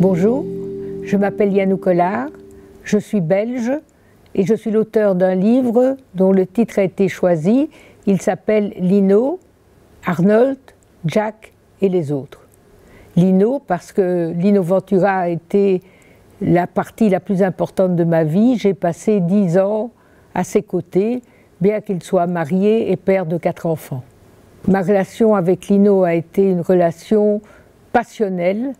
Bonjour, je m'appelle Yannou Collard, je suis belge et je suis l'auteur d'un livre dont le titre a été choisi. Il s'appelle Lino, Arnold, Jack et les autres. Lino parce que Lino Ventura a été la partie la plus importante de ma vie. J'ai passé 10 ans à ses côtés, bien qu'il soit marié et père de 4 enfants. Ma relation avec Lino a été une relation passionnelle.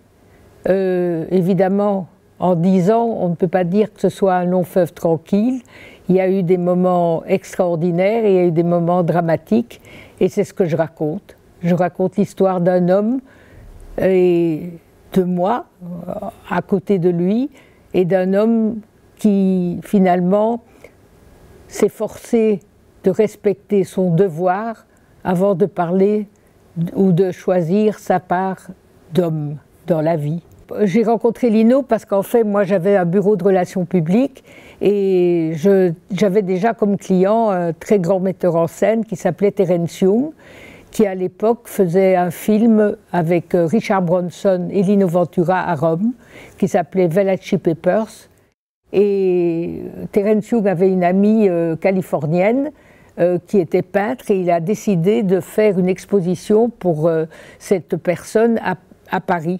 Évidemment, en 10 ans, on ne peut pas dire que ce soit un long fleuve tranquille. Il y a eu des moments extraordinaires et il y a eu des moments dramatiques. Et c'est ce que je raconte. Je raconte l'histoire d'un homme et de moi, à côté de lui, et d'un homme qui, finalement, s'est forcé de respecter son devoir avant de parler ou de choisir sa part d'homme dans la vie. J'ai rencontré Lino parce qu'en fait, moi j'avais un bureau de relations publiques et j'avais déjà comme client un très grand metteur en scène qui s'appelait Terence Young, qui à l'époque faisait un film avec Richard Branson et Lino Ventura à Rome, qui s'appelait Valachi Papers. Et Terence Young avait une amie californienne qui était peintre et il a décidé de faire une exposition pour cette personne à Paris.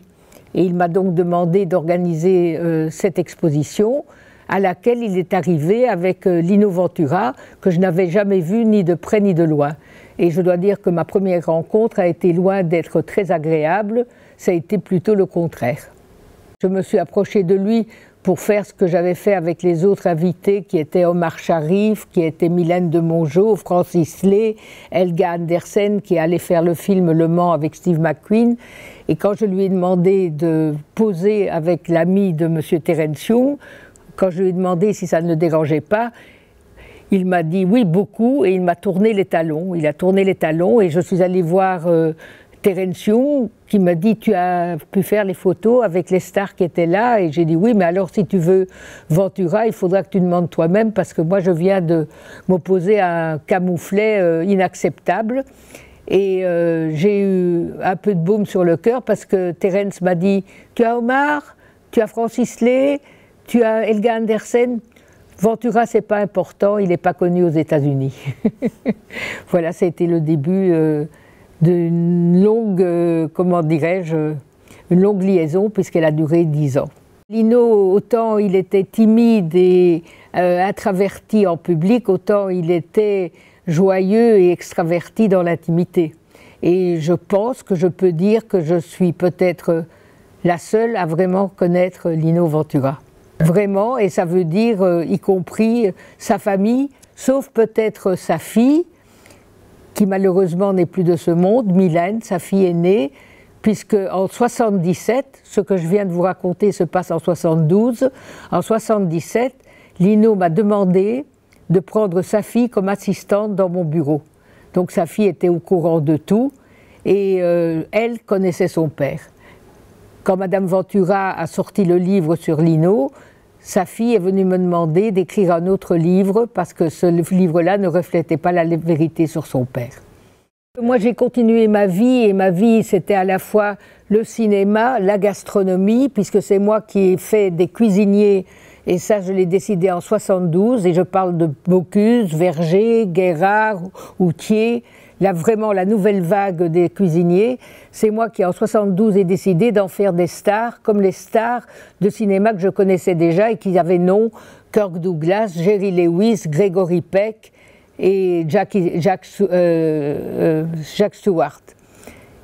Et il m'a donc demandé d'organiser cette exposition à laquelle il est arrivé avec Lino Ventura, que je n'avais jamais vu ni de près ni de loin. Et je dois dire que ma première rencontre a été loin d'être très agréable, ça a été plutôt le contraire. Je me suis approchée de lui pour faire ce que j'avais fait avec les autres invités qui étaient Omar Sharif, qui était Mylène de Mongeau, Francis Lay, Helga Andersen qui allait faire le film Le Mans avec Steve McQueen. Et quand je lui ai demandé de poser avec l'ami de M. Terence Young, quand je lui ai demandé si ça ne le dérangeait pas, il m'a dit oui, beaucoup, et il m'a tourné les talons. Il a tourné les talons et je suis allée voir Terence Young qui m'a dit tu as pu faire les photos avec les stars qui étaient là, et j'ai dit oui, mais alors si tu veux Ventura, il faudra que tu demandes toi-même parce que moi je viens de m'opposer à un camouflet inacceptable. Et j'ai eu un peu de baume sur le cœur parce que Terence m'a dit tu as Omar, tu as Francis Lay, tu as Helga Andersen. Ventura, c'est pas important, il n'est pas connu aux États-Unis. Voilà, ça a été le début d'une longue, comment dirais-je, une longue liaison puisqu'elle a duré 10 ans. Lino, autant il était timide et introverti en public, autant il était joyeux et extraverti dans l'intimité. Et je pense que je peux dire que je suis peut-être la seule à vraiment connaître Lino Ventura. Vraiment, et ça veut dire y compris sa famille, sauf peut-être sa fille, qui malheureusement n'est plus de ce monde, Mylène, sa fille aînée, puisque en 77, ce que je viens de vous raconter se passe en 72, en 77, Lino m'a demandé de prendre sa fille comme assistante dans mon bureau. Donc sa fille était au courant de tout et elle connaissait son père. Quand Madame Ventura a sorti le livre sur Lino, sa fille est venue me demander d'écrire un autre livre parce que ce livre-là ne reflétait pas la vérité sur son père. Moi j'ai continué ma vie et ma vie c'était à la fois le cinéma, la gastronomie, puisque c'est moi qui ai fait des cuisiniers. Et ça, je l'ai décidé en 72, et je parle de Bocuse, Verger, Guérard, Houtier, là vraiment la nouvelle vague des cuisiniers. C'est moi qui en 72 ai décidé d'en faire des stars, comme les stars de cinéma que je connaissais déjà et qui avaient nom: Kirk Douglas, Jerry Lewis, Gregory Peck et Jack Stewart.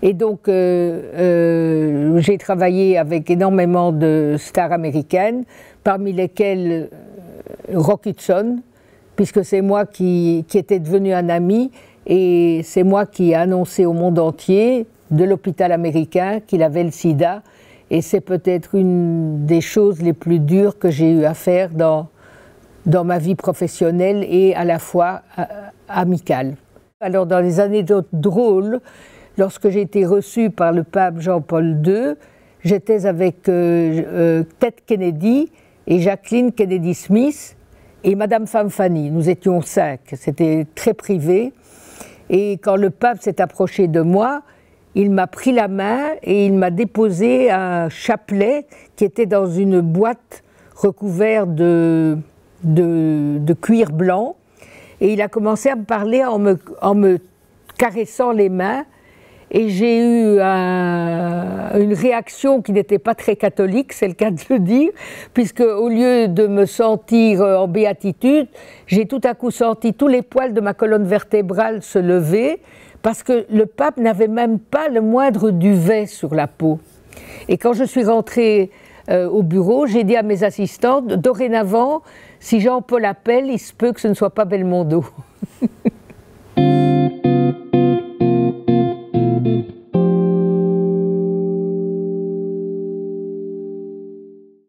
Et donc, j'ai travaillé avec énormément de stars américaines, parmi lesquelles Rock Hudson, puisque c'est moi qui était devenu un ami, et c'est moi qui ai annoncé au monde entier, de l'hôpital américain, qu'il avait le sida, et c'est peut-être une des choses les plus dures que j'ai eu à faire dans ma vie professionnelle et à la fois amicale. Alors, dans les anecdotes drôles, lorsque j'ai été reçue par le pape Jean-Paul II, j'étais avec Ted Kennedy et Jacqueline Kennedy-Smith et Madame Fanfani. Nous étions 5, c'était très privé. Et quand le pape s'est approché de moi, il m'a pris la main et il m'a déposé un chapelet qui était dans une boîte recouverte de cuir blanc. Et il a commencé à me parler en me caressant les mains. Et j'ai eu une réaction qui n'était pas très catholique, c'est le cas de le dire, puisque au lieu de me sentir en béatitude, j'ai tout à coup senti tous les poils de ma colonne vertébrale se lever, parce que le pape n'avait même pas le moindre duvet sur la peau. Et quand je suis rentrée au bureau, j'ai dit à mes assistantes, dorénavant, si Jean-Paul appelle, il se peut que ce ne soit pas Belmondo.